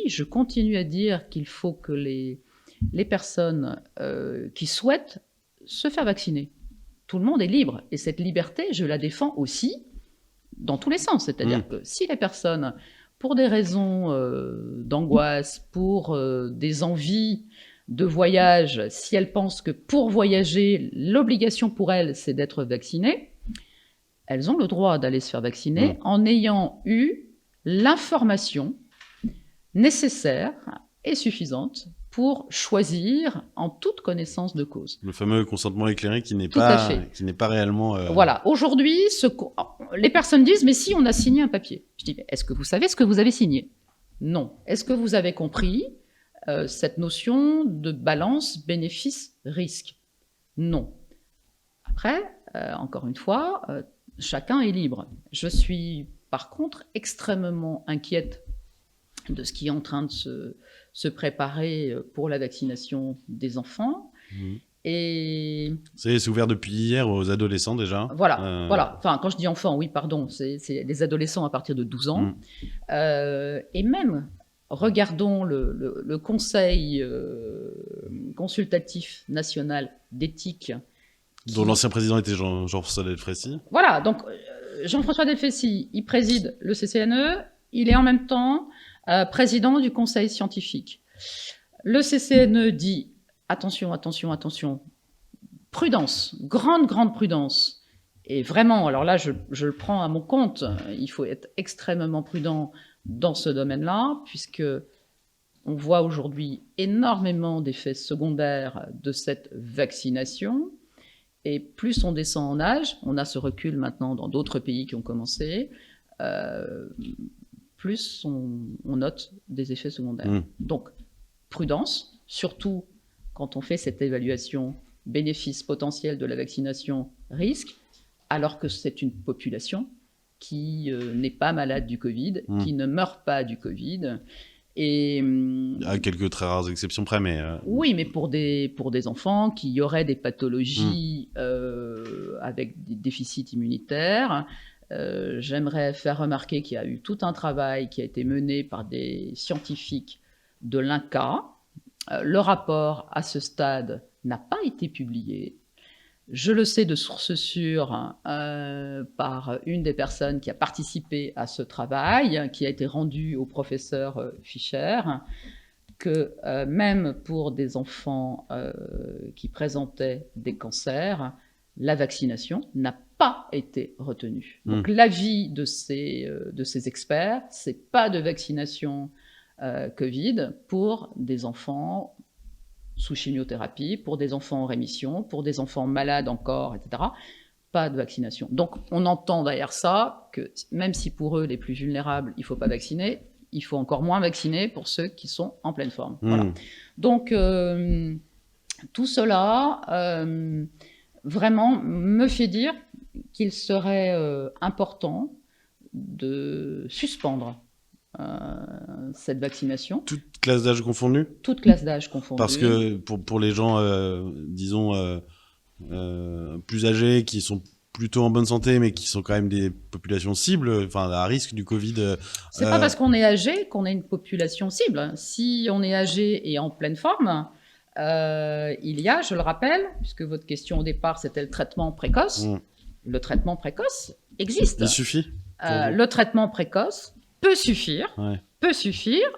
je continue à dire qu'il faut que les personnes qui souhaitent se faire vacciner. Tout le monde est libre. Et cette liberté, je la défends aussi dans tous les sens. C'est-à-dire que si les personnes, pour des raisons d'angoisse, pour des envies de voyage, si elles pensent que pour voyager, l'obligation pour elles, c'est d'être vaccinées, elles ont le droit d'aller se faire vacciner en ayant eu l'information nécessaire et suffisante pour choisir en toute connaissance de cause. Le fameux consentement éclairé qui n'est pas réellement... Voilà. Aujourd'hui, les personnes disent « mais si, on a signé un papier ». Je dis « est-ce que vous savez ce que vous avez signé ?» Non. Est-ce que vous avez compris cette notion de balance bénéfice-risque? Non. Après, encore une fois, chacun est libre. Je suis par contre extrêmement inquiète de ce qui est en train de se préparer pour la vaccination des enfants. Et c'est ouvert depuis hier aux adolescents déjà. Voilà. Enfin, quand je dis enfants, oui, pardon, c'est les adolescents à partir de 12 ans. Et même, regardons le Conseil consultatif national d'éthique. Dont l'ancien président était Jean-François Delfraissy. Voilà, donc Jean-François Delfraissy, il préside le CCNE, il est en même temps président du conseil scientifique. Le CCNE dit attention, attention, attention, prudence, grande prudence. Et vraiment, alors là, je le prends à mon compte, il faut être extrêmement prudent dans ce domaine-là, puisque on voit aujourd'hui énormément d'effets secondaires de cette vaccination. Et plus on descend en âge, on a ce recul maintenant dans d'autres pays qui ont commencé, plus on note des effets secondaires. Donc, prudence, surtout quand on fait cette évaluation bénéfice potentiel de la vaccination, risque, alors que c'est une population qui n'est pas malade du Covid, qui ne meurt pas du Covid. Et, à quelques très rares exceptions près, mais... Oui, mais pour des enfants qui auraient des pathologies avec des déficits immunitaires, j'aimerais faire remarquer qu'il y a eu tout un travail qui a été mené par des scientifiques de l'INCa. Le rapport, à ce stade, n'a pas été publié. Je le sais de source sûre par une des personnes qui a participé à ce travail, qui a été rendu au professeur Fischer, que même pour des enfants qui présentaient des cancers, la vaccination n'a pas été retenue. Donc l'avis de ces experts, c'est pas de vaccination Covid pour des enfants sous chimiothérapie, pour des enfants en rémission, pour des enfants malades encore, etc. Pas de vaccination. Donc, on entend derrière ça que même si pour eux, les plus vulnérables, il ne faut pas vacciner, il faut encore moins vacciner pour ceux qui sont en pleine forme. Voilà. Donc, tout cela, vraiment, me fait dire qu'il serait important de suspendre cette vaccination. Toute classe d'âge confondue ? Toute classe d'âge confondue. Parce que pour les gens, disons, plus âgés, qui sont plutôt en bonne santé, mais qui sont quand même des populations cibles, enfin à risque du Covid... C'est pas parce qu'on est âgé qu'on est une population cible. Si on est âgé et en pleine forme, il y a, je le rappelle, puisque votre question au départ, c'était le traitement précoce. Le traitement précoce existe. Il suffit le traitement précoce peut suffire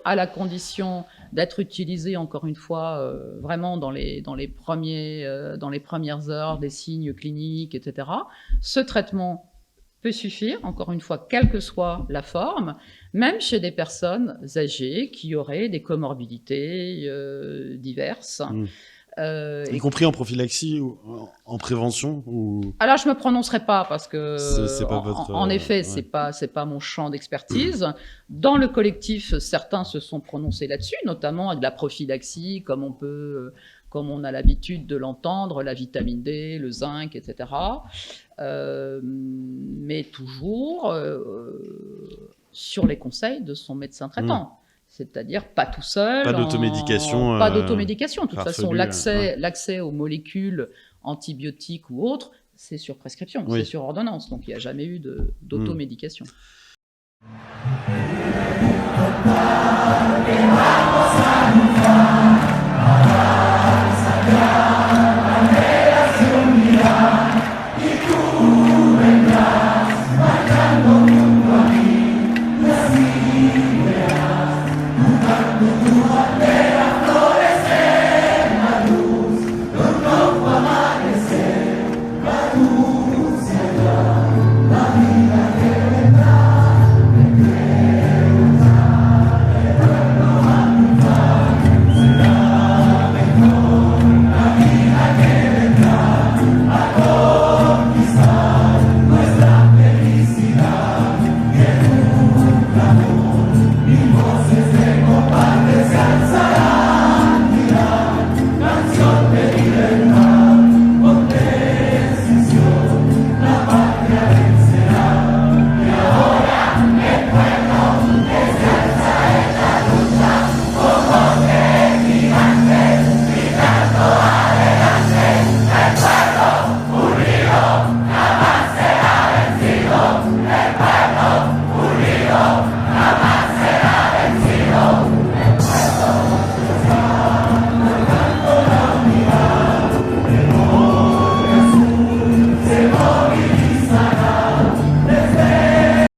à la condition d'être utilisé, encore une fois, vraiment dans les premières heures des signes cliniques, etc. Ce traitement peut suffire, encore une fois, quelle que soit la forme, même chez des personnes âgées qui auraient des comorbidités diverses. Y compris en prophylaxie ou en prévention ou... Alors, je ne me prononcerai pas parce que, c'est pas votre, en effet, c'est pas mon champ d'expertise. Dans le collectif, certains se sont prononcés là-dessus, notamment avec la prophylaxie, comme on a l'habitude de l'entendre, la vitamine D, le zinc, etc. Mais toujours sur les conseils de son médecin traitant. C'est-à-dire pas tout seul. Pas d'automédication. Pas d'automédication. De toute façon, l'accès aux molécules antibiotiques ou autres, c'est sur prescription, c'est sur ordonnance. Donc, il n'y a jamais eu d'automédication.